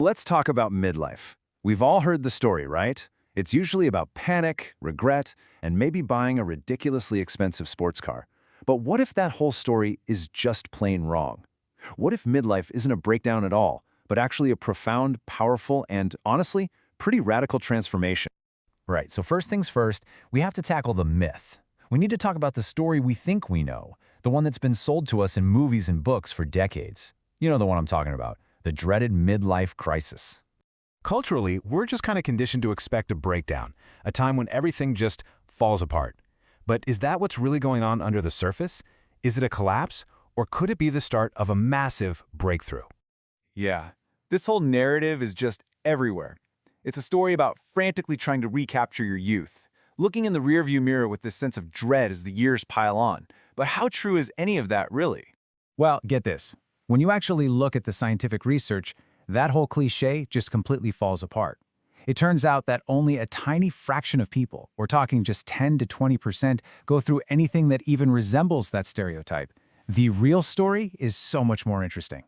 Let's talk about midlife. We've all heard the story, right? It's usually about panic, regret, and maybe buying a ridiculously expensive sports car. But what if that whole story is just plain wrong? What if midlife isn't a breakdown at all, but actually a profound, powerful, and honestly, pretty radical transformation? Right, so first things first, we have to tackle the myth. We need to talk about the story we think we know, the one that's been sold to us in movies and books for decades. You know the one I'm talking about, the dreaded midlife crisis. Culturally, we're just kind of conditioned to expect a breakdown, a time when everything just falls apart. But is that what's really going on under the surface? Is it a collapse, or could it be the start of a massive breakthrough? Yeah, this whole narrative is just everywhere. It's a story about frantically trying to recapture your youth, looking in the rearview mirror with this sense of dread as the years pile on. But how true is any of that really? Well, get this. When you actually look at the scientific research, that whole cliché just completely falls apart. It turns out that only a tiny fraction of people, we're talking just 10 to 20%, go through anything that even resembles that stereotype. The real story is so much more interesting.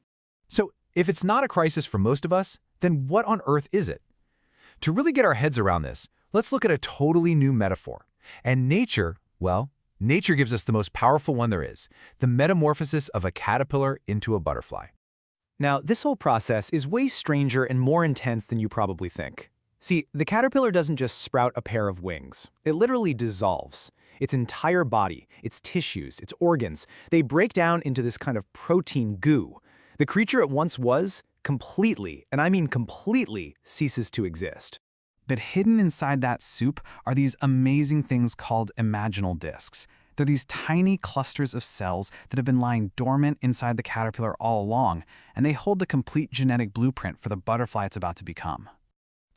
So, if it's not a crisis for most of us, then what on earth is it? To really get our heads around this, let's look at a totally new metaphor. And nature, well, nature gives us the most powerful one there is, the metamorphosis of a caterpillar into a butterfly. Now, this whole process is way stranger and more intense than you probably think. See, the caterpillar doesn't just sprout a pair of wings. It literally dissolves. Its entire body, its tissues, its organs, they break down into this kind of protein goo. The creature it once was, completely, and I mean completely, ceases to exist. But hidden inside that soup are these amazing things called imaginal discs. They're these tiny clusters of cells that have been lying dormant inside the caterpillar all along, and they hold the complete genetic blueprint for the butterfly it's about to become.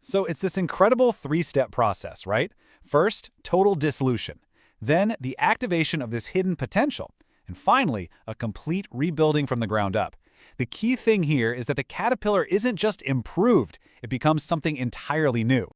So it's this incredible three-step process, right? First, total dissolution. Then, the activation of this hidden potential. And finally, a complete rebuilding from the ground up. The key thing here is that the caterpillar isn't just improved, it becomes something entirely new.